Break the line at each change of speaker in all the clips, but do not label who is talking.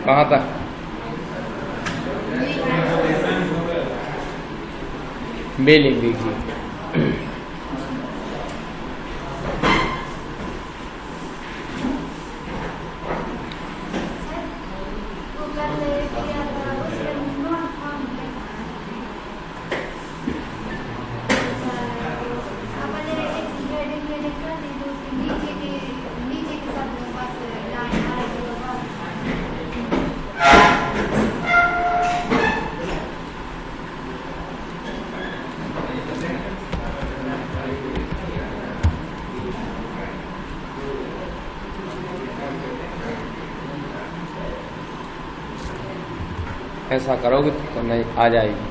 कहाँ था? बे लिख दीजिए। ऐसा करोगे तो नहीं आ जाएगी।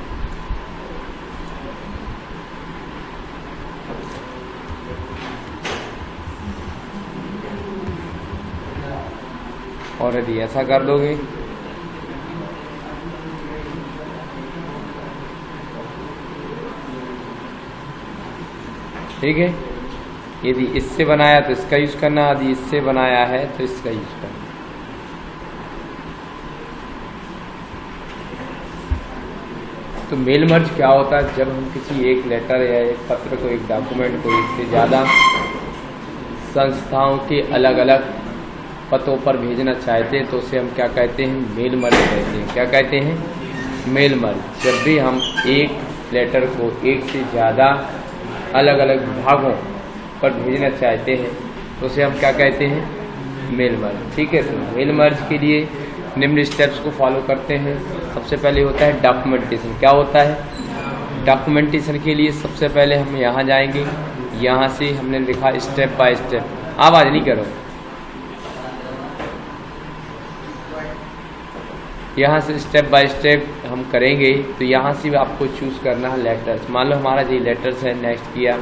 और यदि ऐसा कर दोगे ठीक है। यदि इससे बनाया तो इसका यूज करना, यदि इससे बनाया है तो इसका यूज करना। तो मेल मर्ज क्या होता है? जब हम किसी एक लेटर या एक पत्र को, एक डॉक्यूमेंट को एक से ज़्यादा संस्थाओं के अलग अलग पतों पर भेजना चाहते हैं तो उसे हम क्या कहते हैं? मेल मर्ज कहते हैं। क्या कहते हैं? Mail merge. जब भी हम एक लेटर को एक से ज़्यादा अलग अलग विभागों पर भेजना चाहते हैं तो उसे हम क्या कहते हैं? Mail merge. ठीक है। तो मेल मर्ज के लिए निम्न स्टेप्स को फॉलो करते हैं। सबसे पहले होता है डॉक्यूमेंटेशन। क्या होता है? डॉक्यूमेंटेशन के लिए सबसे पहले हम यहाँ जाएंगे। यहाँ से हमने लिखा स्टेप बाय स्टेप। आवाज़ नहीं करो। यहाँ से स्टेप बाय स्टेप हम करेंगे। तो यहाँ से आपको चूज़ करना है लेटर्स। मान लो हमारा ये लेटर्स है, नेक्स्ट किया।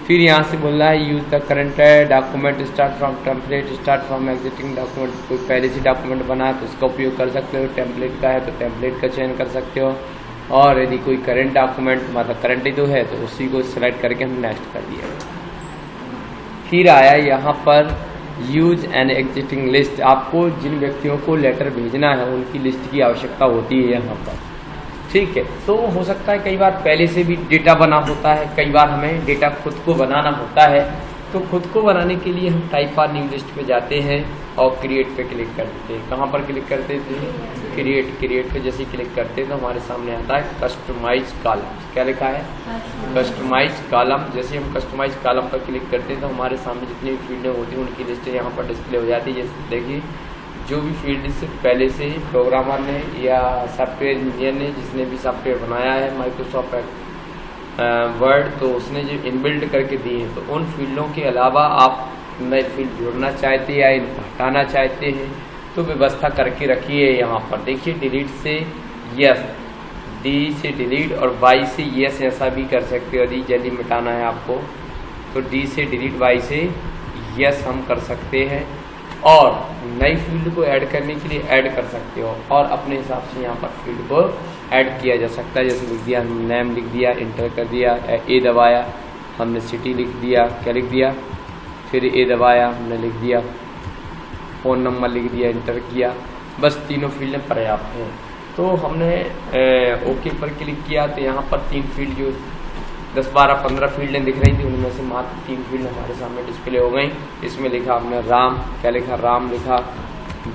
फिर यहाँ से बोल रहा है use the current document start from template, start from existing document. कोई पहले से डॉक्यूमेंट बना तो उसका उपयोग कर सकते हो। टेम्पलेट का है तो टेम्पलेट का चयन कर सकते हो। और यदि कोई करंट डॉक्यूमेंट मतलब करंट ही तो है तो उसी को सिलेक्ट करके हम नेक्स्ट कर दिया। फिर आया यहाँ पर यूज एन एग्जिस्टिंग लिस्ट। आपको जिन व्यक्तियों को लेटर भेजना है उनकी लिस्ट की आवश्यकता होती है यहाँ पर। ठीक है। तो हो सकता है कई बार पहले से भी डेटा बना होता है, कई बार हमें डेटा खुद को बनाना होता है। तो खुद को बनाने के लिए हम टाइप और न्यू लिस्ट पे जाते हैं और क्रिएट पे क्लिक कर देते हैं। कहाँ पर क्लिक करते थे? क्रिएट पे जैसे क्लिक करते हैं तो हमारे सामने आता है कस्टमाइज कॉलम। क्या लिखा है? Customize column. जैसे हम कस्टमाइज कॉलम पर क्लिक करते हैं तो हमारे सामने जितनी भी फील्डें होती हैं उनकी लिस्ट यहाँ पर डिस्प्ले हो जाती है। जैसे देखिए जो भी फील्ड से पहले से ही प्रोग्रामर ने या सॉफ्टवेयर इंजीनियर ने जिसने भी सॉफ्टवेयर बनाया है माइक्रोसॉफ्ट वर्ड तो उसने जो इनबिल्ट करके दिए हैं, तो उन फील्डों के अलावा आप नए फील्ड जोड़ना चाहते हैं या इनको हटाना चाहते हैं तो व्यवस्था करके रखिए। यहाँ पर देखिए डिलीट से यस, डी से डिलीट और वाई से यस ऐसा भी कर सकते हो। यदि जल्दी मिटाना है आपको तो डी से डिलीट, वाई से यस हम कर सकते हैं। और नई फील्ड को ऐड करने के लिए ऐड कर सकते हो और अपने हिसाब से यहाँ पर फील्ड को ऐड किया जा सकता है। जैसे लिख दिया नेम, लिख दिया, इंटर कर दिया, ए दबाया, हमने सिटी लिख दिया, क्या लिख दिया, फिर ए दबाया, हमने लिख दिया, फ़ोन नंबर लिख दिया, इंटर किया। बस तीनों फील्डें पर्याप्त हैं। तो हमने ओके पर क्लिक किया तो यहाँ पर 3 फील्ड जो 10, 12, 15 फील्डें दिख रही थी उनमें से मात्र 3 फील्ड हमारे सामने डिस्प्ले हो गई। इसमें लिखा हमने राम, क्या लिखा? राम लिखा,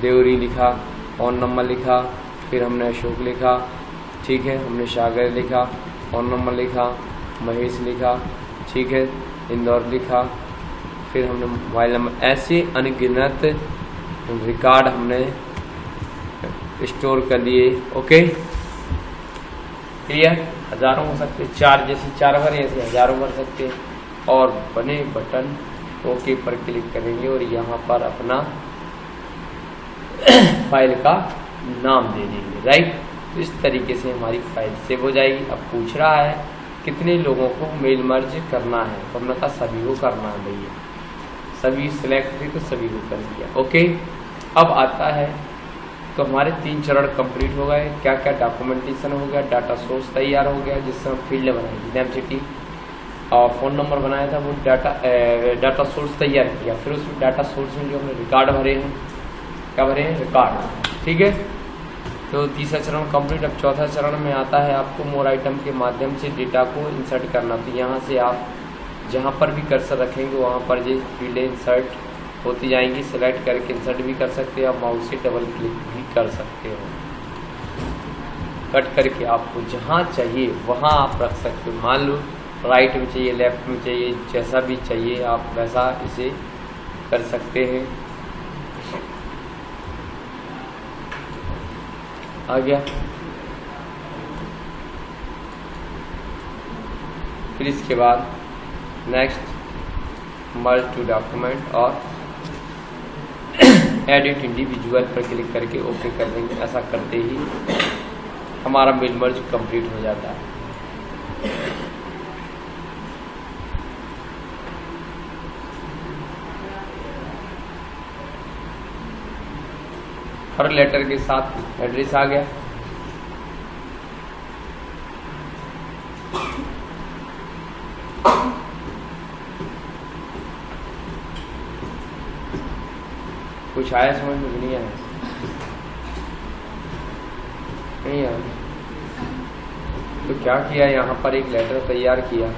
देवरी लिखा, फ़ोन नंबर लिखा, फिर हमने अशोक लिखा। ठीक है। हमने सागर लिखा, फ़ोन नंबर लिखा, महेश लिखा। ठीक है। इंदौर लिखा, फिर हमने मोबाइल नंबर। ऐसे अनगिनत रिकॉर्ड हमने स्टोर कर लिए। Okay clear? हज़ारों हो सकते, 4 जैसे 4 भर ऐसे हज़ारों भर सकते हैं। और बने बटन ओके पर क्लिक करेंगे और यहाँ पर अपना फाइल का नाम दे देंगे। राइट। तो इस तरीके से हमारी फाइल सेव हो जाएगी। अब पूछ रहा है कितने लोगों को मेल मर्ज करना है, तो हमने कहा सभी को करना है भैया। सभी सिलेक्ट थे तो सभी को कर दिया। ओके। अब आता है तो हमारे 3 चरण कंप्लीट हो गए। क्या क्या? डॉक्यूमेंटेशन हो गया, डाटा सोर्स तैयार हो गया जिससे हम फील्ड बनाएंगे, नेम सिटी और फ़ोन नंबर बनाया था, वो डाटा सोर्स तैयार किया। फिर उस डाटा सोर्स में जो हमने रिकॉर्ड भरे हैं, क्या भरे हैं, रिकॉर्ड, ठीक है। तो तीसरा चरण कंप्लीट। अब चौथा चरण में आता है आपको मोर आइटम के माध्यम से डेटा को इंसर्ट करना। तो यहाँ से आप जहाँ पर भी कर्सर रखेंगे वहाँ पर ये फील्डें इंसर्ट होती जाएंगी। सेलेक्ट करके इंसर्ट भी कर सकते हो, आप माउस से डबल क्लिक भी कर सकते हो। कट करके आपको जहाँ चाहिए वहाँ आप रख सकते हो। मान लो राइट में चाहिए, लेफ्ट में चाहिए, जैसा भी चाहिए आप वैसा इसे कर सकते हैं। आ गया। फिर इसके बाद नेक्स्ट मर्ज टू डॉक्यूमेंट और एडिट इंडिविजुअल पर क्लिक करके ओके कर देंगे। ऐसा करते ही हमारा मेल मर्ज कंप्लीट हो जाता है। हर लेटर के साथ एड्रेस आ गया। कुछ आया समझ में? नहीं आया, नहीं आया। तो क्या किया, यहाँ पर एक लेटर तैयार किया।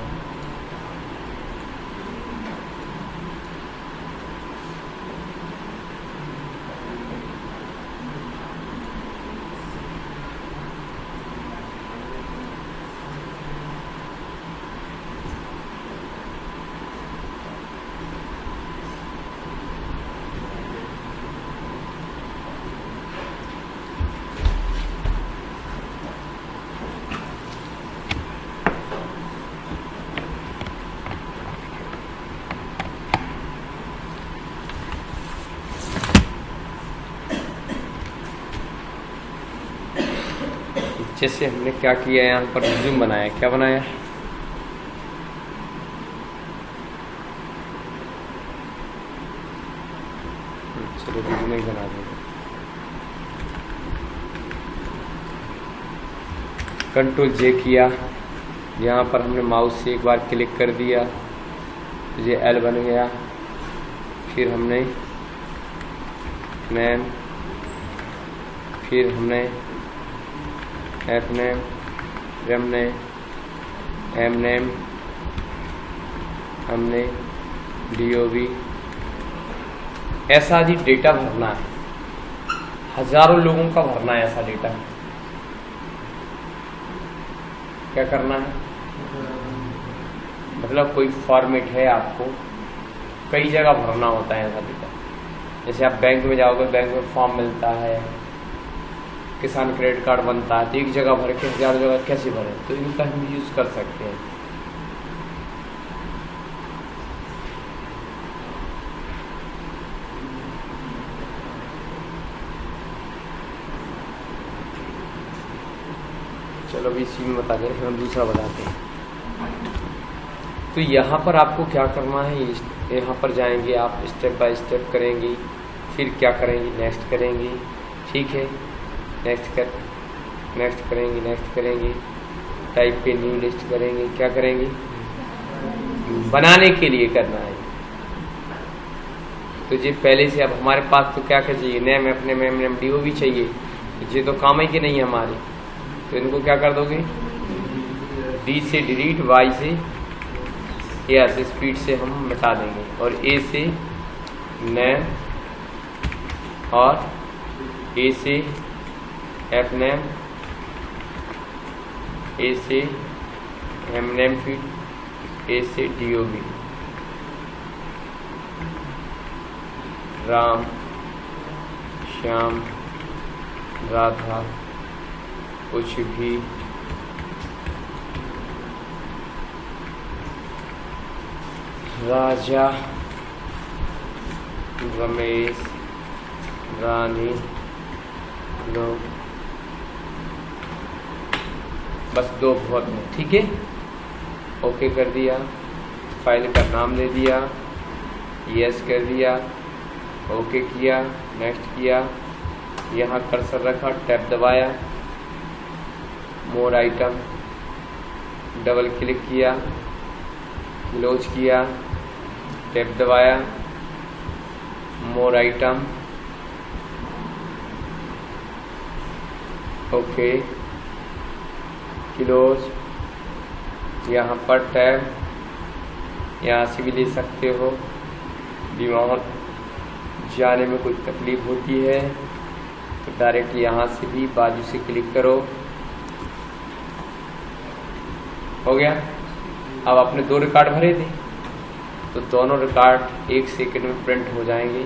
जैसे हमने क्या किया, यहाँ पर रिज्यूम बनाया। क्या बनाया, चलो रिज्यूम ही बना देंगे। कंट्रोल जे किया, यहाँ पर हमने माउस से एक बार क्लिक कर दिया, ये एल बन गया। फिर हमने नेम, फिर हमने एफ नेम, रेम नेम, एम नेम, हमने DOB। ऐसा ही डेटा भरना है, हजारों लोगों का भरना है ऐसा डेटा। क्या करना है, मतलब कोई फॉर्मेट है, आपको कई जगह भरना होता है ऐसा डेटा। जैसे आप बैंक में जाओगे, बैंक में फॉर्म मिलता है, किसान क्रेडिट कार्ड बनता है, तो एक जगह भर के 1000 जगह कैसे भरें, तो इनका हम यूज़ कर सकते हैं। चलो अभी इसी में बता दें, फिर हम दूसरा बताते हैं। तो यहाँ पर आपको क्या करना है, यहाँ पर जाएंगे आप, स्टेप बाय स्टेप करेंगे। फिर क्या करेंगे, नेक्स्ट करेंगे, ठीक है, नेक्स्ट करेंगे, नेक्स्ट करेंगे, टाइप पे न्यू लिस्ट करेंगे। क्या करेंगे, बनाने के लिए करना है। तो ये पहले से अब हमारे पास तो क्या क्या चाहिए, नेम, अपने नेम, DOB चाहिए। ये तो काम है कि नहीं हमारे, तो इनको क्या कर दोगे, D से डिलीट, Y से यस स्पीड से हम मिटा देंगे, और A से नेम, और A से F नेम, A से M नेम फीड, A से DOB। राम, श्याम, राधा, कुछ भी, राजा, रमेश, रानी, लोग, बस 2 बहुत में, ठीक है। ओके कर दिया, फाइल का नाम दे दिया, यस कर दिया, ओके किया, नेक्स्ट किया, यहाँ कर्सर रखा, टैब दबाया, मोर आइटम, डबल क्लिक किया, क्लोज किया, टैब दबाया, मोर आइटम, ओके, क्लोज, यहाँ पर टैब, यहाँ से भी ले सकते हो। दिमाग जाने में कोई तकलीफ होती है तो डायरेक्ट यहाँ से भी बाजू से क्लिक करो। हो गया। अब आपने 2 रिकॉर्ड भरे थे तो दोनों रिकॉर्ड 1 सेकंड में प्रिंट हो जाएंगे।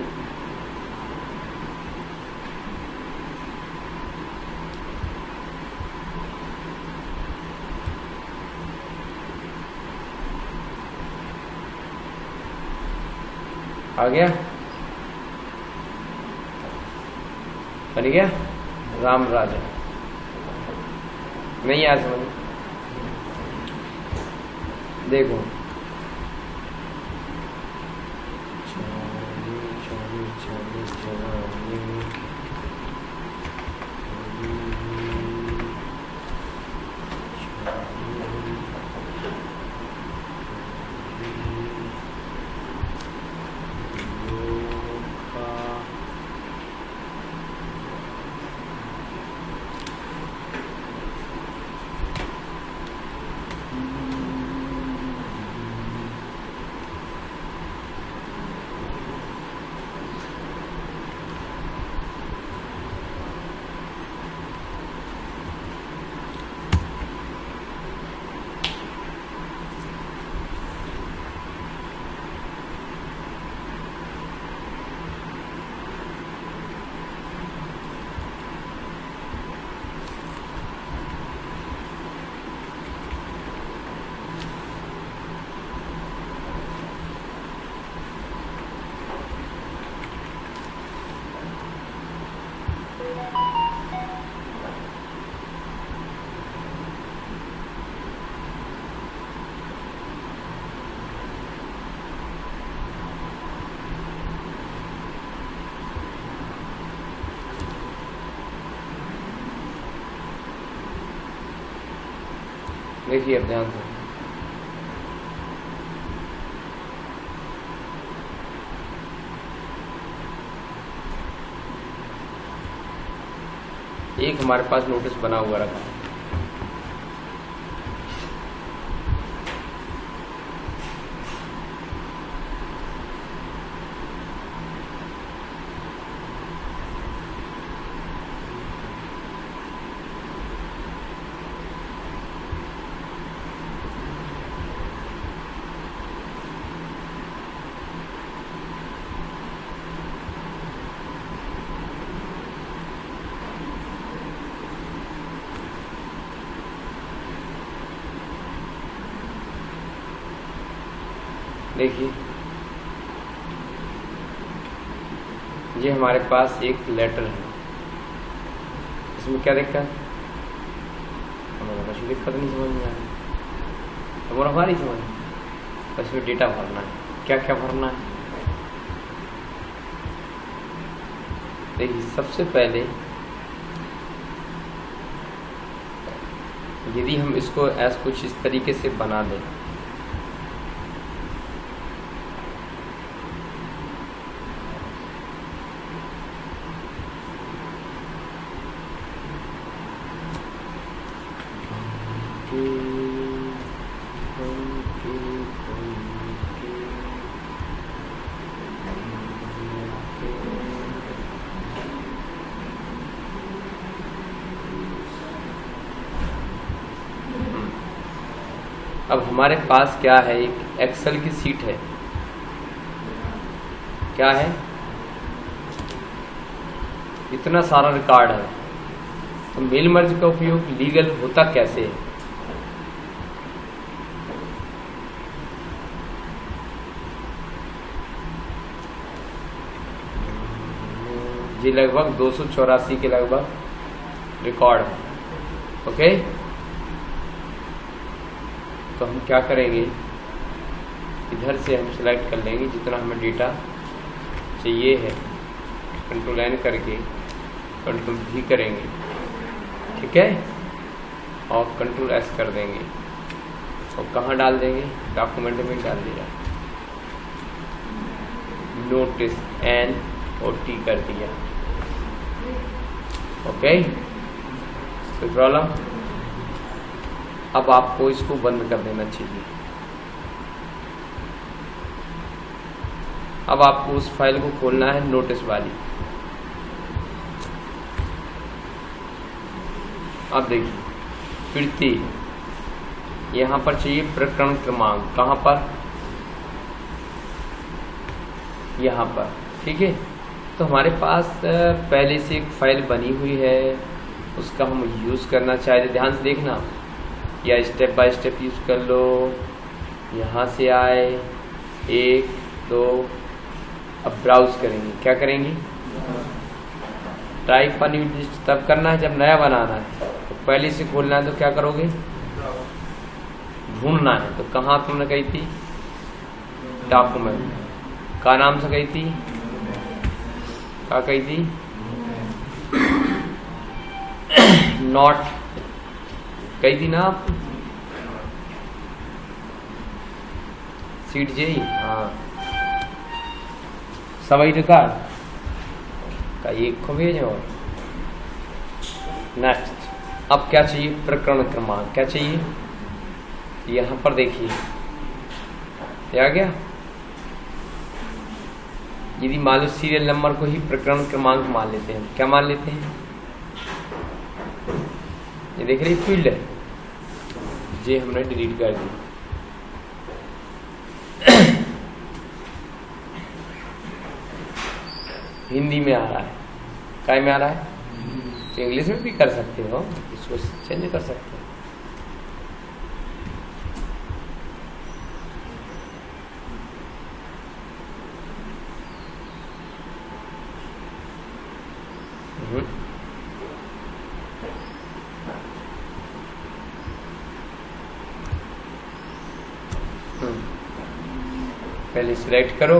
आ गया, बन गया। राम राजा नहीं आ समझ, देखो देखिए अब ध्यान से, एक हमारे पास नोटिस बना हुआ रखा है। देखिए ये हमारे पास एक लेटर है, इसमें क्या दिक्कत, हमारा कुछ दिक्कत नहीं समझ में आ रही, हमारा हमारी समझ, इसमें डेटा भरना है, क्या क्या भरना है। देखिए सबसे पहले यदि हम इसको ऐसा कुछ इस तरीके से बना दें, अब हमारे पास क्या है, एक एक्सेल की सीट है, क्या है, इतना सारा रिकॉर्ड है। तो मेल मर्ज का उपयोग लीगल होता कैसे है? ये लगभग 284 के लगभग रिकॉर्ड है। ओके, तो हम क्या करेंगे, इधर से हम सिलेक्ट कर लेंगे जितना हमें डेटा चाहिए है, कंट्रोल N करके कंट्रोल V करेंगे, ठीक है, और कंट्रोल S कर देंगे। और कहाँ डाल देंगे, डॉक्यूमेंट में डाल दिया, नोटिस NOT कर दिया। ओके, कोई प्रॉब्लम? अब आपको इसको बंद कर देना चाहिए। अब आपको उस फाइल को खोलना है, नोटिस वाली। अब देखिए प्रीति, यहाँ पर चाहिए प्रकरण क्रमांक, कहाँ पर, यहाँ पर, ठीक है। तो हमारे पास पहले से एक फाइल बनी हुई है, उसका हम यूज़ करना चाहते, ध्यान से देखना, या स्टेप बाय स्टेप यूज़ कर लो। यहाँ से आए 1 2, अब ब्राउज करेंगे, क्या करेंगे, टाइप पर न्यू लिस्ट तब करना है जब नया बनाना है। तो पहले से खोलना है तो क्या करोगे, ढूंढना है। तो कहाँ तुमने कही थी, डॉक्यूमेंट का नाम से कही थी, क्या कही थी, नॉट कही थी ना आप, सीट जे, हाँ सवाई रिकॉर्ड का एक को भेजो। नेक्स्ट, अब क्या चाहिए, प्रकरण क्रमांक, क्या चाहिए, यहाँ पर देखिए ये आ गया। यदि मान लो सीरियल नंबर को ही प्रकरण क्रमांक मान लेते हैं, क्या मान लेते हैं, ये देख रही फील्ड है, ये हमने डिलीट कर दी। हिंदी में आ रहा है, काय में आ रहा है, तो इंग्लिश में भी कर सकते हो, इसको चेंज कर सकते हो। पहले सिलेक्ट करो,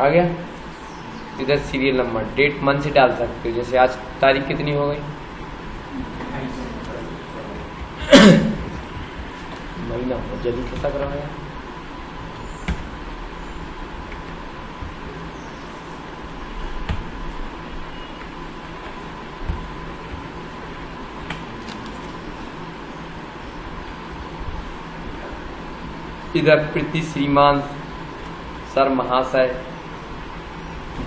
आ गया। इधर सीरियल नंबर, डेट मंथ से डाल सकते हो, जैसे आज तारीख कितनी हो गई, महीना हो, जल्दी पता करवाया। इधर प्रीति, श्रीमान, सर, महाशय,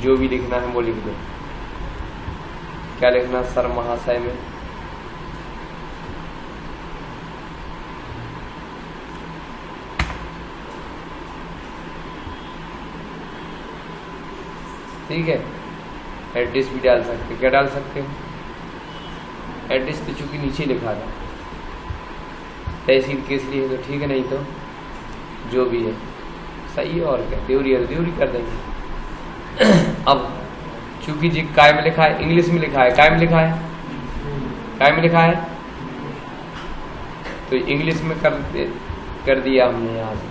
जो भी लिखना है वो लिख दो। क्या लिखना सर महाशय में, ठीक है। एड्रेस भी डाल सकते, क्या डाल सकते हो, एड्रेस तो चूंकि नीचे लिखा था, तहसील केसरी है तो ठीक है, नहीं तो जो भी है सही है, और क्या, देवरी है देवरी कर देंगे। अब चूंकि जी काय में लिखा है, इंग्लिश में लिखा है, काय में लिखा है, काय में लिखा है, तो इंग्लिश में कर दिया हमने यहाँ से,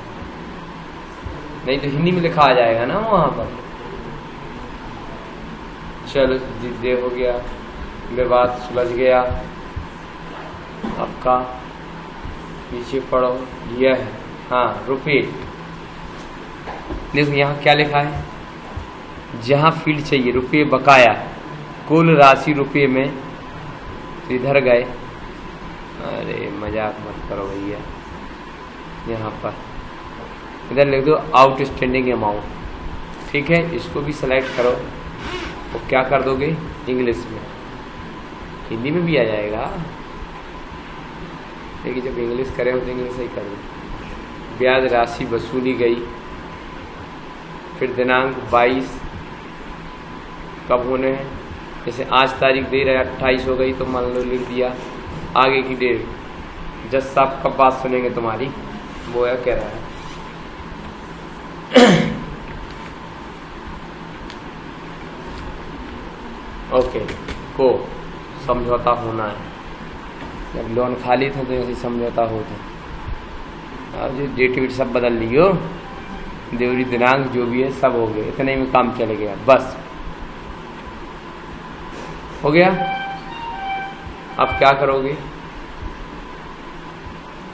नहीं तो हिंदी में लिखा आ जाएगा ना वहाँ पर। चलो दे हो गया, विवाद सुलझ गया। आपका पीछे पढ़ो, यह है, हाँ रुपये, देखो यहाँ क्या लिखा है, जहाँ फील्ड चाहिए रुपये बकाया, कुल राशि रुपये में, तो इधर गए, अरे मजाक मत करो भैया, यहाँ पर इधर लिख दो आउटस्टैंडिंग अमाउंट, ठीक है। इसको भी सेलेक्ट करो, तो क्या कर दोगे, इंग्लिश में, हिंदी में भी आ जाएगा, लेकिन जब इंग्लिश करें तो इंग्लिश ही कर दो। ब्याज राशि वसूली गई, फिर दिनांक 22 कब होने हैं, जैसे आज तारीख दे रहे 28 हो गई तो मान लो लिख दिया, आगे की डेट, जज साहब कब बात सुनेंगे तुम्हारी, वो या कह रहा है। ओके, को समझौता होना है, जब लोन खाली था तो ऐसे समझौता होता। अब जो डेट वेट सब बदल लियो, देवरी दिनांक जो भी है सब हो गए, इतने में काम चले गया, बस हो गया। अब क्या करोगे,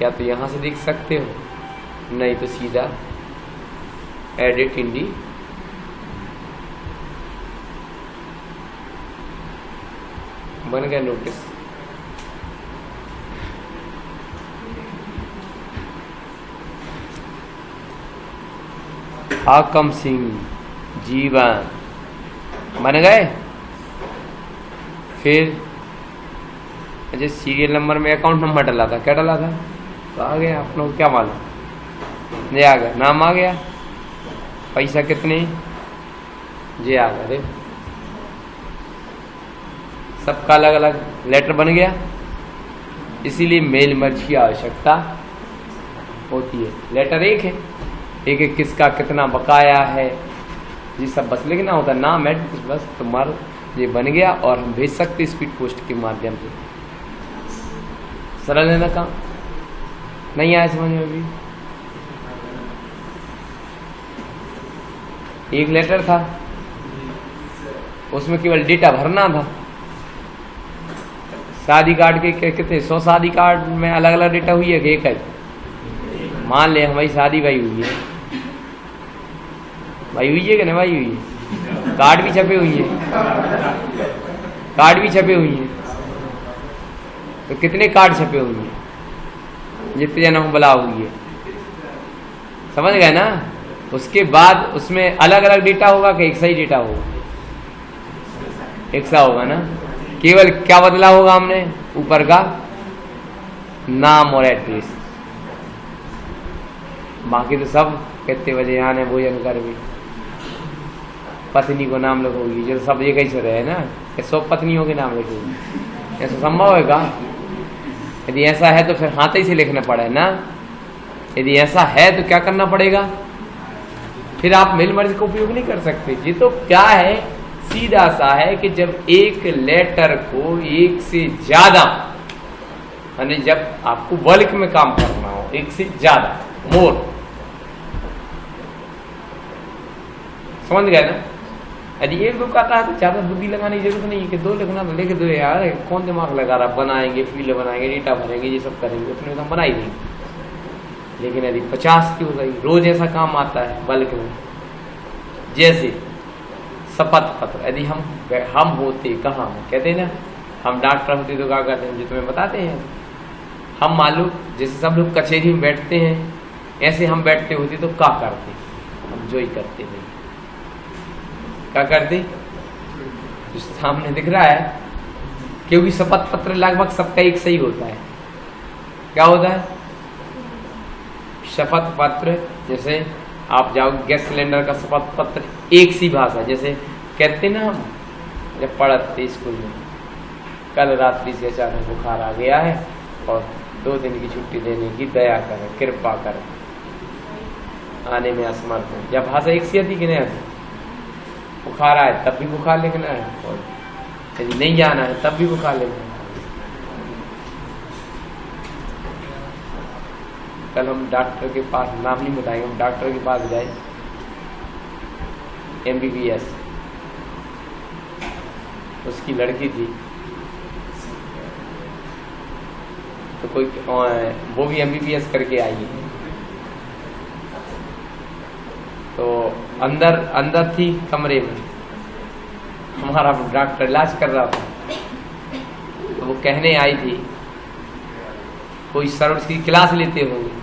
या तो यहाँ से देख सकते हो, नहीं तो सीधा एडिट इन दी बन गया नोटिस। हाकम सिंह जीवन बन गए। फिर अच्छा सीरियल नंबर में अकाउंट नंबर डाला था, क्या डाला था तो आ गया, आप लोग क्या मालूम, ये आ गया, नाम आ गया, पैसा कितने ये आ गया। देखो सबका अलग अलग लेटर बन गया, इसीलिए मेल मर्ज की आवश्यकता होती है। लेटर एक है, एक एक किसका कितना बकाया है ये सब बस लिखना होता है, नाम एड्रेस बस, तुम्हारा ये बन गया और हम भेज सकते स्पीड पोस्ट के माध्यम से। सरल है ना काम, नहीं आया समझ में भी। एक लेटर था, उसमें केवल डेटा भरना था। शादी कार्ड के कितने 100 शादी कार्ड में अलग अलग डेटा हुई है कि एक है। मान ले हमारी शादी भाई हुई है, भाई हुई है कि नहीं भाई हुई है, कार्ड भी छपे हुई है, कार्ड भी छपे हुई हैं, तो कितने कार्ड छपे हुए हैं जितने जन्म बुला हुई है, समझ गए ना। उसके बाद उसमें अलग अलग डेटा होगा कि एक सही डेटा होगा, एक सा होगा ना। केवल क्या बदला होगा हमने, ऊपर का नाम और एड्रेस, बाकी तो सब कितने बजे आने भोजन कर भी, पत्नी को नाम लिखोगी, जो सब एक ही से रहे ना, कि 100 पत्नियों के नाम लिखोगी, ऐसा संभव है का? यदि ऐसा है तो फिर हाथ ही से लिखना पड़े ना। यदि ऐसा है तो क्या करना पड़ेगा, फिर आप मेल मर्ज का उपयोग नहीं कर सकते। ये तो क्या है, सीधा सा है कि जब एक लेटर को एक से ज्यादा, यानी जब आपको बल्क में काम करना हो, एक से ज्यादा मोर, समझ गए ना। यदि एक दो कहता है तो ज्यादा बुद्धि लगाने की जरूरत नहीं है कि 2 लिखना तो लिख दो यार, कौन दिमाग लगा रहा, बनाएंगे फील्ड बनाएंगे डेटा भरेंगे ये सब करेंगे, उतने तो हम बना ही देंगे। लेकिन यदि 50 की हो गई, रोज ऐसा काम आता है बल्क में, जैसे शपथ पत्र, यदि हम होते कहाँ कहते हैं ना, हम डॉक्टर होते तो क्या करते हैं जो तुम्हें बताते हैं, हम मालूम जैसे सब लोग कचहरी में बैठते हैं ऐसे हम बैठते होते तो क्या करते, हम जो ही करते नहीं, क्या करते जो सामने दिख रहा है, क्योंकि शपथ पत्र लगभग सबका एक सही होता है। क्या होता है शपथ पत्र, जैसे आप जाओ गैस सिलेंडर का शपथ पत्र एक सी भाषा, जैसे कहते ना हम जब पढ़ते स्कूल में, कल रात्रि से अचानक बुखार आ गया है और 2 दिन की छुट्टी देने की दया करें, कृपा करें, आने में असमर्थ है। जब भाषा एक सी आती कि नहीं आती, बुखार आए तब भी बुखार लिखना है, और यदि नहीं जाना है तब भी बुखार लिखना है। कल हम डॉक्टर के पास, नाम नहीं बताएंगे, हम डॉक्टर के पास गए, MBBS, उसकी लड़की थी, तो कोई वो भी MBBS करके आई है, तो अंदर थी कमरे में, हमारा डॉक्टर इलाज कर रहा था, तो वो कहने आई थी, कोई सर उसकी क्लास लेते होंगे,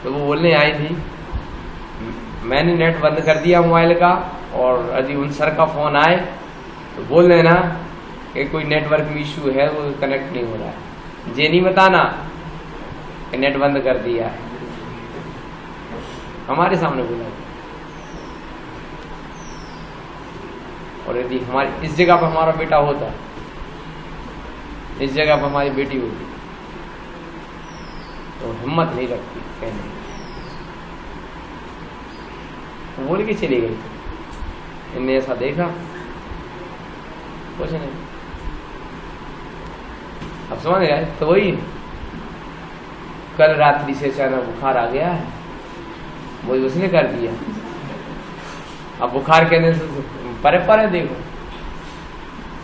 तो वो बोलने आई थी, मैंने नेट बंद कर दिया मोबाइल का, और यदि उन सर का फोन आए तो बोल देना कि कोई नेटवर्क में इशू है, वो कनेक्ट नहीं हो रहा है, ये नहीं बताना कि नेट बंद कर दिया है, हमारे सामने बोला। और यदि हमारी इस जगह पर हमारा बेटा होता, इस जगह पर हमारी बेटी होती, तो हिम्मत नहीं रखती कहने, वो बोल के चली गई, इनने ऐसा देखा कुछ नहीं। अब समझ गए, तो वही कल रात्रि से अचानक बुखार आ गया है, वही उसने कर दिया। अब बुखार कहने से परे देखो,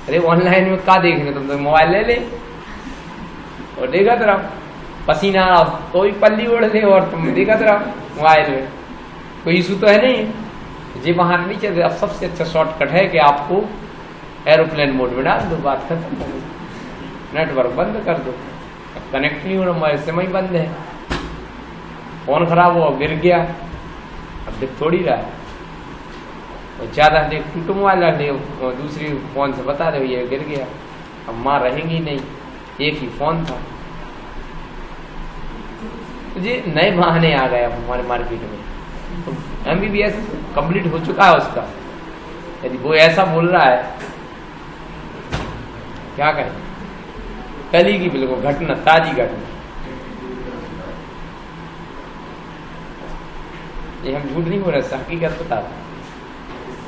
अरे ऑनलाइन में क्या देखने, तुम तो मोबाइल ले ले और देखा तो रहो। पसीना आ रहा तो भी पल्ली ओढ़ ले और तुम दिखत रहो मोबाइल में, कोई इशू तो है नहीं। जी वहां नहीं चल। अब सबसे अच्छा शॉर्टकट है कि आपको एरोप्लेन मोड में डाल दो, बात खत्म, नेटवर्क बंद कर दो, कनेक्ट नहीं हो रहा, मोबाइल से वही बंद है, फोन खराब हुआ गिर गया, अब देख थोड़ी रहा है, और ज्यादा देख टूटो मोबाइल रख ले, दूसरी फोन से बता दो ये गिर गया, अब माँ रहेंगी नहीं, एक ही फोन था। जी नए बहाने आ गए अब हमारे मार्केट में। तो MBBS कंप्लीट हो चुका है उसका, यदि वो ऐसा बोल रहा है क्या करें, कल ही की बिल्कुल घटना, ताजी घटना, ये हम झूठ नहीं बोल रहे, हकीकत बता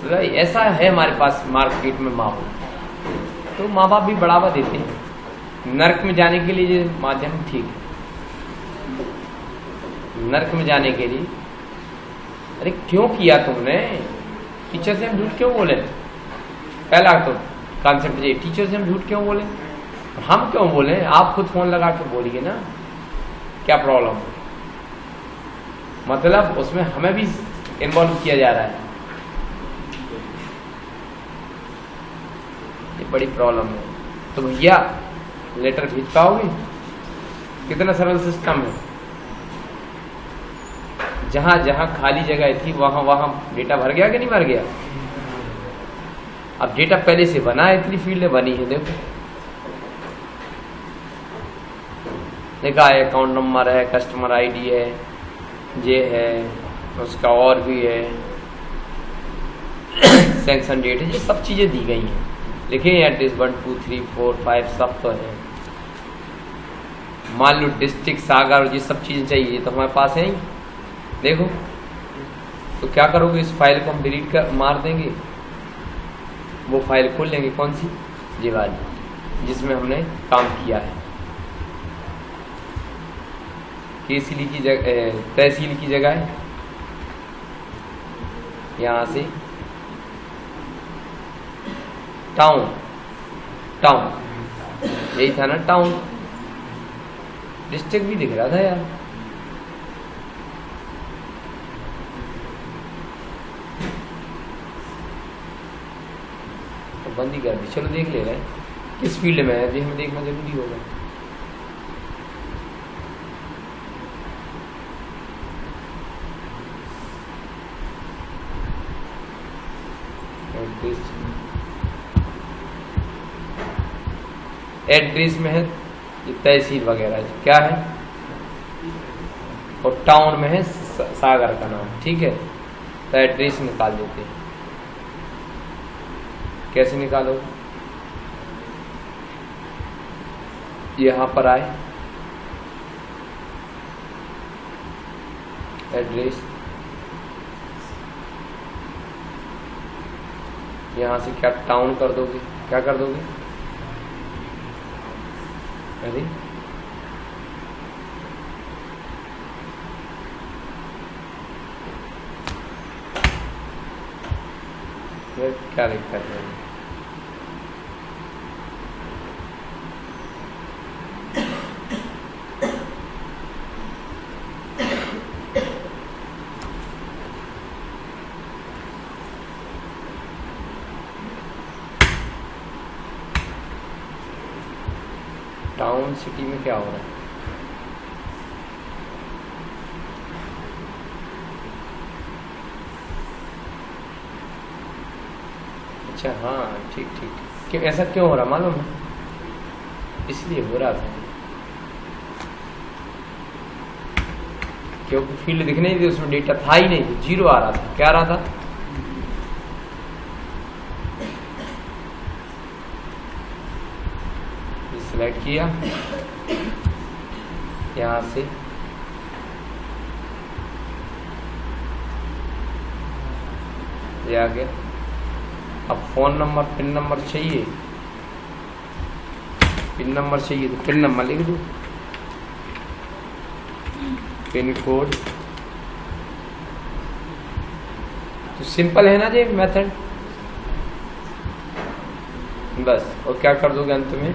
रहे। ऐसा है हमारे पास मार्केट में माहौल, तो माँ बाप भी बढ़ावा देते हैं। नर्क में जाने के लिए ये माध्यम ठीक है, नर्क में जाने के लिए। अरे क्यों किया तुमने, टीचर से हम झूठ क्यों बोले, पहला तो कॉन्सेप्ट ये, टीचर से हम झूठ क्यों बोले, हम क्यों बोले, आप खुद फोन लगा के बोलिए ना, क्या प्रॉब्लम है, मतलब उसमें हमें भी इन्वॉल्व किया जा रहा है, ये बड़ी प्रॉब्लम है। तो भैया लेटर भेज पाओगे, कितना सरल सिस्टम है, जहां जहां खाली जगह थी वहां वहां डेटा भर गया कि नहीं भर गया। अब डेटा पहले से बना है, इतनी फील्डें बनी है, देखो देखा है, अकाउंट नंबर है, कस्टमर आईडी है, ये है, उसका और भी है, सैंक्शन डेट है, ये सब चीजें दी गई हैं, लिखे एड्रेस 1 2 3 4 5 सब तो है। मान लो डिस्ट्रिक्ट सागर, ये सब चीजें चाहिए, ये तो हमारे पास है ही, देखो। तो क्या करोगे, इस फाइल को हम डिलीट कर मार देंगे, वो फाइल खोल लेंगे, कौन सी, ये वाली जिसमें हमने काम किया है, केसीली की जगह, तहसील की जगह है, यहां से टाउन, टाउन यही था ना, टाउन, डिस्ट्रिक्ट भी दिख रहा था यार, तो बंद ही कर दी। चलो देख ले रहे हैं किस फील्ड में है, अभी हमें देखना जरूरी होगा। एड्रेस में है ये तहसील वगैरह क्या है, और टाउन में है सागर का नाम, ठीक है। तो एड्रेस निकाल देते हैं, कैसे निकालो, यहां पर आए, एड्रेस, यहां से क्या टाउन कर दोगे, क्या कर दोगे, अरे क्या दिक्कत है, टाउन सिटी में क्या हो रहा है, अच्छा हाँ ठीक ठीक, क्यों ऐसा क्यों हो रहा मालूम है, इसलिए हो रहा था क्योंकि फील्ड दिखने नहीं थी, उसमें डेटा था ही नहीं, जीरो आ रहा था, क्या आ रहा था, सिलेक्ट किया, यहां से ये आ गया। अब फोन नंबर, पिन नंबर चाहिए, पिन नंबर चाहिए तो पिन नंबर लिख दो, पिन कोड, तो सिंपल है ना जी मेथड, बस। और क्या कर दोगे अंत में,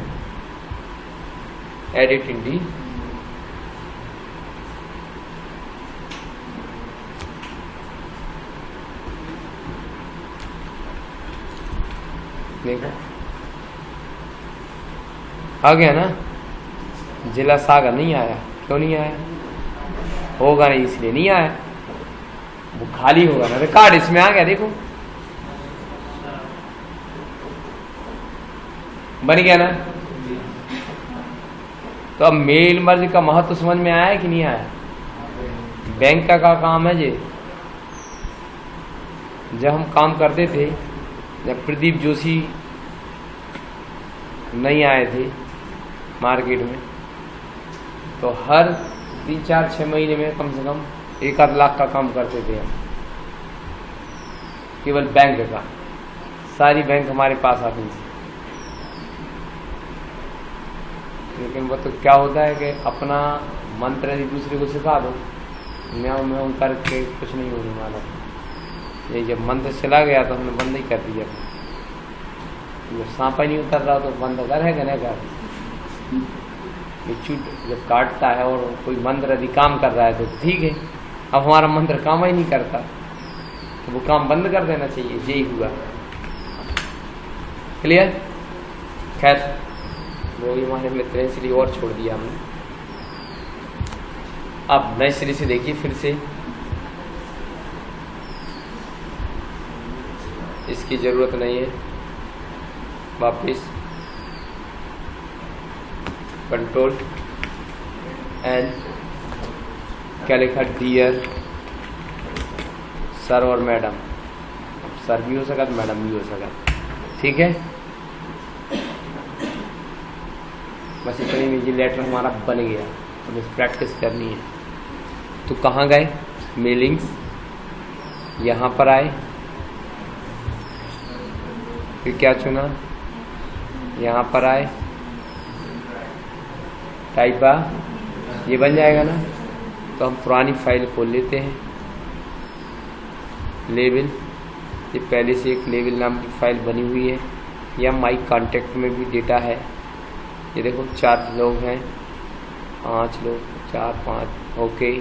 एडिट इन डी, देखो आ गया ना, जिला सागर नहीं आया। क्यों नहीं आया? होगा नहीं इसलिए नहीं आया, वो खाली होगा ना। रिकॉर्ड इसमें आ गया, देखो बन गया ना। तो अब मेल मर्ज का महत्व समझ में आया कि नहीं आया? बैंक का काम है ये। जब हम काम करते थे, जब प्रदीप जोशी नहीं आए थे मार्केट में, तो हर 3-4-6 महीने में कम से कम 1-8 लाख का काम करते थे हम, केवल बैंक का। सारी बैंक हमारे पास आती थी। लेकिन वो तो क्या होता है कि अपना मंत्र यदि दूसरे को सिखा दो, म्याऊं म्याऊं करके कुछ नहीं होने वाला। ये जब मंत्र चला गया तो हमने बंद ही कर दिया। जब सांपा नहीं उतर रहा तो बंद करेगा ना कर। चूट जब काटता है और कोई मंत्र यदि काम कर रहा है तो ठीक है। अब हमारा मंत्र काम ही नहीं करता तो वो काम बंद कर देना चाहिए। यही हुआ। क्लियर? खैर वो हमारे मित्र हैं इसलिए और छोड़ दिया हमने। अब नए सिरे से देखिए फिर से, इसकी जरूरत नहीं है। वापिस कंट्रोल एंड क्या लिखा? डियर सर और मैडम। सर भी हो सका तो मैडम भी हो सका, ठीक है। बस इतनी में ये लेटर हमारा बन गया। अब इस प्रैक्टिस करनी है। तो कहाँ गए? मेलिंग्स, यहाँ पर आए, फिर क्या चुना? यहाँ पर आए, टाइपा, ये बन जाएगा ना। तो हम पुरानी फाइल खोल लेते हैं। लेवल, ये पहले से एक लेवल नाम की फाइल बनी हुई है। या माई कॉन्टेक्ट में भी डेटा है। ये देखो 4 लोग हैं, 5 लोग, 4-5, ओके।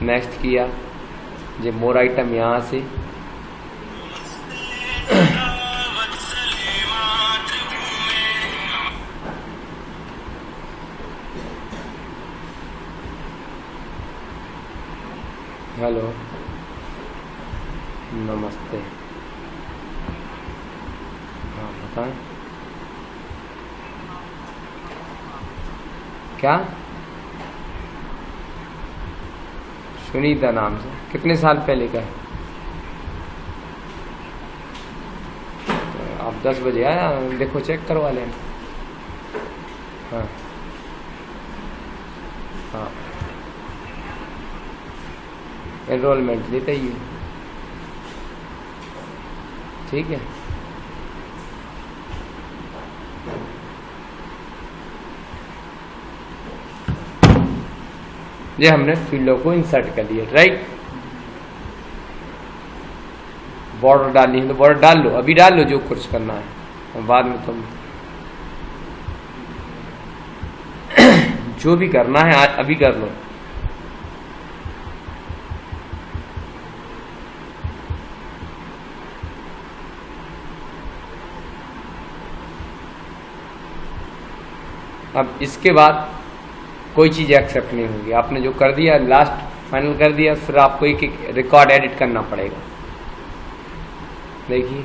नेक्स्ट किया। ये मोर आइटम यहाँ से हेलो नमस्ते, हाँ बताएं क्या? सुनीता नाम से। कितने साल पहले का है? तो आप 10 बजे आया, देखो चेक करवा लें। हाँ हाँ, एनरोलमेंट लेते ही है, ठीक है। ये हमने फील्डों को इंसर्ट कर लिया, राइट। बॉर्डर डालनी है तो बॉर्डर डाल लो, अभी डाल लो जो कुछ करना है, और बाद में तुम जो भी करना है अभी कर लो। अब इसके बाद कोई चीज़ एक्सेप्ट नहीं होगी। आपने जो कर दिया, लास्ट फाइनल कर दिया, फिर आपको एक एक रिकॉर्ड एडिट करना पड़ेगा। देखिए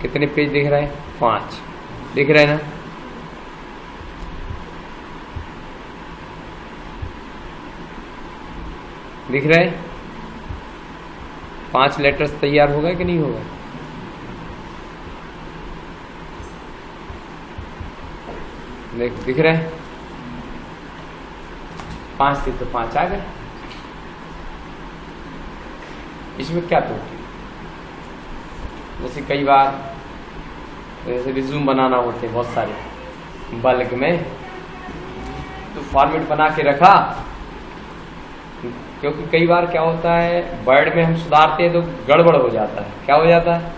कितने पेज दिख रहा है? 5 दिख रहा है ना। दिख रहा है? 5 लेटर्स तैयार होगा कि नहीं होगा? दिख रहा है? 5 थे तो 5 आ गए। इसमें क्या तो जैसे कई बार जैसे रिज्यूम बनाना होते हैं बहुत सारे बल्क में, तो फॉर्मेट बना के रखा, क्योंकि कई बार क्या होता है वर्ड में हम सुधारते हैं तो गड़बड़ हो जाता है। क्या हो जाता है?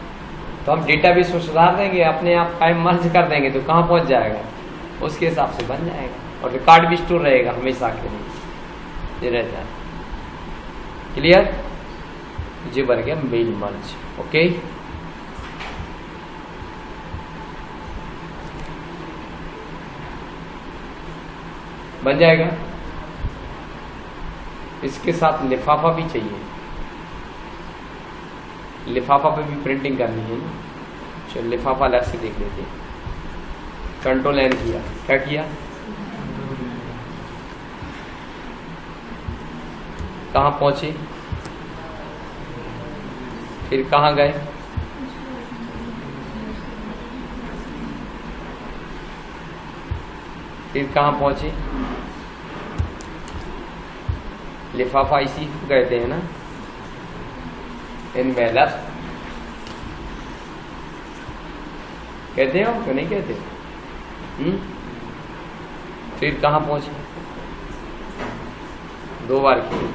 तो हम डेटाबेस में सुधार देंगे, अपने आप टाइम मर्ज कर देंगे तो कहाँ पहुँच जाएगा, उसके हिसाब से बन जाएगा। और रिकॉर्ड भी स्टोर रहेगा हमेशा के लिए, ये रहता है। क्लियर? ये बन गया मेल मर्ज। ओके, बन जाएगा। इसके साथ लिफाफा भी चाहिए, लिफाफा पे भी प्रिंटिंग करनी है ना। चलो लिफाफा अलग से देख लेते हैं। कंट्रोल एन किया, क्या किया, कहाँ पहुंचे, फिर कहाँ गए, फिर कहाँ पहुंचे। लिफाफा इसी को कहते हैं ना, एनवेलप कहते हो कि नहीं कहते। फिर कहाँ पहुंचे, 2 बार किए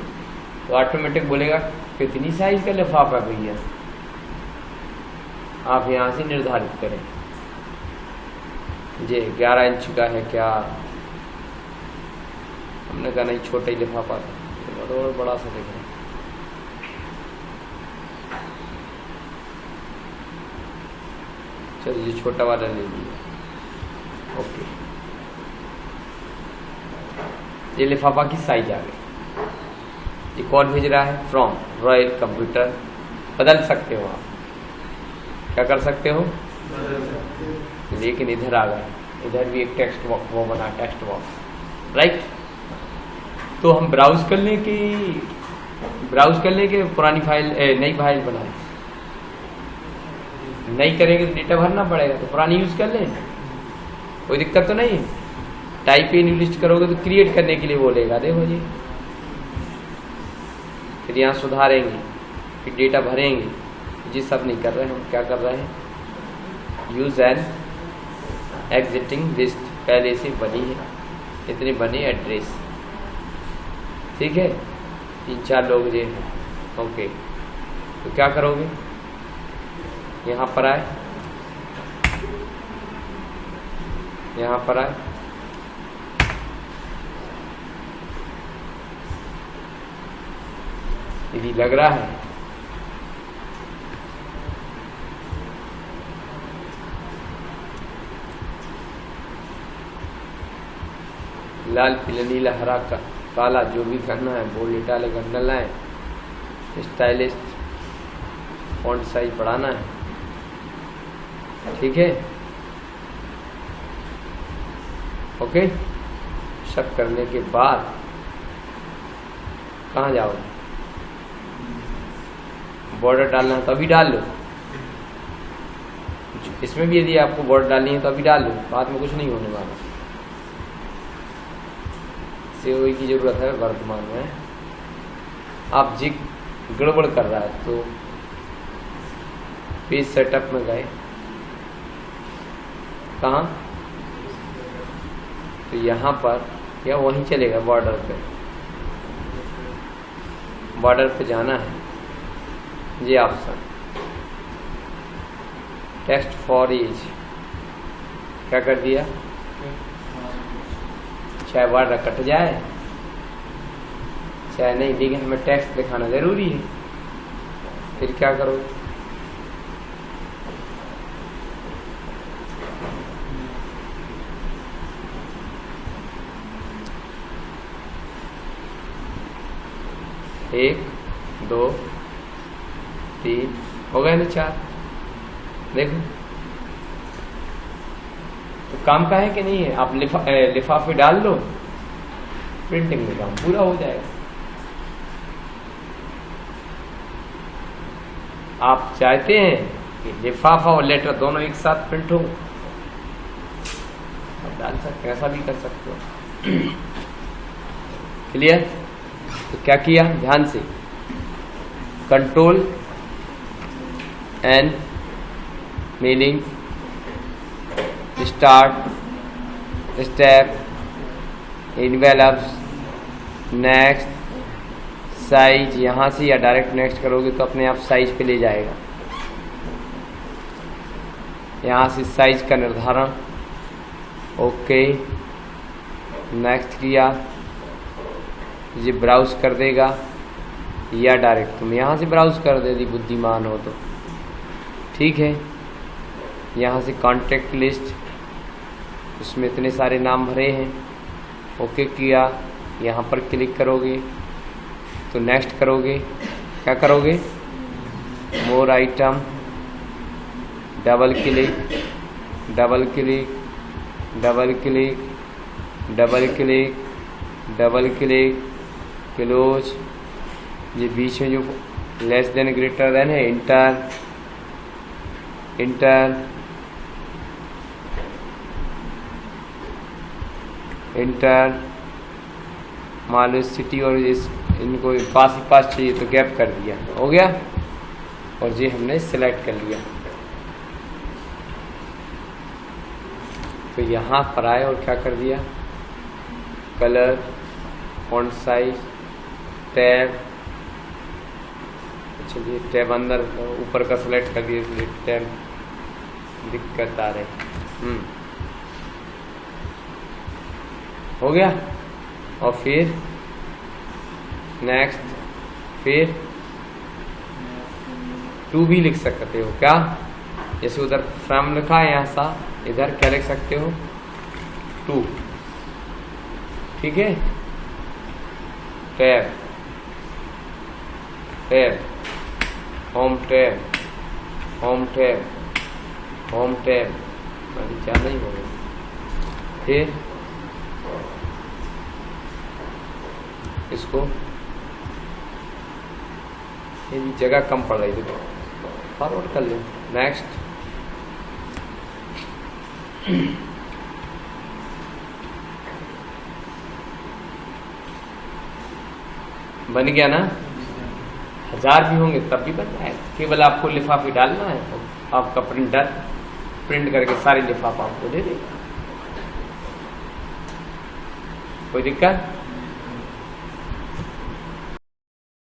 तो ऑटोमेटिक बोलेगा कितनी साइज का लिफाफा है भैया, आप यहाँ से निर्धारित करें। ये 11 इंच का है क्या, हमने कहा नहीं छोटा ही लिफाफा था, और बड़ा सा देख रहे हैं। चलिए छोटा वाला ले लिया। ओके, ये लिफाफा की साइज आ गई। ये कौन भेज रहा है, फ्रॉम रॉयल कंप्यूटर। बदल सकते हो आप, क्या कर सकते हो, लेकिन इधर आ गया, इधर भी एक टेक्स्ट बॉक्स वो बना, टेक्स्ट बॉक्स, राइट। तो हम ब्राउज कर लें कि पुरानी फाइल नई फाइल बनाए, नहीं करेंगे तो डेटा भरना पड़ेगा, तो पुरानी यूज कर लें, कोई दिक्कत तो नहीं है। टाइप इन लिस्ट करोगे तो क्रिएट करने के लिए बोलेगा, देखो जी। फिर यहाँ सुधारेंगे, फिर डेटा भरेंगे, ये सब नहीं कर रहे हैं हम। क्या कर रहे हैं, यूज एन एग्जिटिंग लिस्ट, पहले से बनी है, इतने बने एड्रेस, ठीक है, 3-4 लोग ये हैं। ओके, तो क्या करोगे, यहाँ पर आए, यहाँ पर आए, यदि लग रहा है लाल पीला नीला हरा का काला जो भी करना है, bold italic underline, stylish font size बढ़ाना है, ठीक है। ओके, सब करने के बाद कहाँ जाओगे, बॉर्डर डालना है तो अभी डाल लो, इसमें भी यदि आपको बॉर्डर डालनी है तो अभी डाल लो, बाद में कुछ नहीं होने वाला। सीओई की जरूरत है वर्तमान में। आप जी गड़बड़ कर रहा है तो पेज सेटअप में गए, कहाँ, तो यहाँ पर या वहीं चलेगा, बॉर्डर पे जाना है, ये ऑप्शन टेक्स्ट फॉर एज, क्या कर दिया, चाहे बॉर्डर कट जाए चाहे नहीं, लेकिन हमें टेक्स्ट दिखाना जरूरी है। फिर क्या करो, एक, 2, 3 हो गए ना, 4, देखो तो काम का है कि नहीं है। आप लिफाफे डाल लो, प्रिंटिंग में काम पूरा हो जाएगा। आप चाहते हैं कि लिफाफा और लेटर दोनों एक साथ प्रिंट हो, आप डाल सकते हैं, ऐसा भी कर सकते हो। क्लियर, तो क्या किया, ध्यान से, control and meaning, start, step, envelopes, next, size, यहाँ से या डायरेक्ट नेक्स्ट करोगे तो अपने आप साइज पे ले जाएगा। यहाँ से साइज का निर्धारण, ओके, नेक्स्ट किया, ये ब्राउज कर देगा, या डायरेक्ट तुम यहाँ से ब्राउज कर दे यदि बुद्धिमान हो तो। ठीक है, यहाँ से कॉन्टैक्ट लिस्ट, उसमें इतने सारे नाम भरे हैं। ओके किया, यहाँ पर क्लिक करोगे तो नेक्स्ट करोगे, क्या करोगे, more item, double click, double click, double click, double click, double click, close. ये बीच में जो लेस देन ग्रेटर देन है, इंटर, इंटर, इंटर। मान लो सिटी और इनको पास ही पास चाहिए तो गैप कर दिया, हो गया। और ये हमने सिलेक्ट कर लिया। तो यहाँ पर आए और क्या कर दिया, कलर, फॉन्ट साइज, टैब। चलिए टैब अंदर ऊपर का सिलेक्ट कर दिया, इसलिए टैब दिक्कत आ रही। हो गया। और फिर नेक्स्ट, फिर टू भी लिख सकते हो क्या, जैसे उधर फ्रॉम लिखा है, यहाँ सा इधर क्या लिख सकते हो, टू। ठीक है, tab, tab, home tab, home tab, home tab, अभी क्या नहीं होगा। फिर इसको, ये भी जगह कम पड़ रही है, फॉरवर्ड कर लो। नेक्स्ट, बन गया ना। 1000 भी होंगे तब भी बन जाएगा, केवल आपको लिफाफे डालना है तो आपका प्रिंटर प्रिंट करके सारे लिफाफा आपको दे देगा। कोई दिक्कत?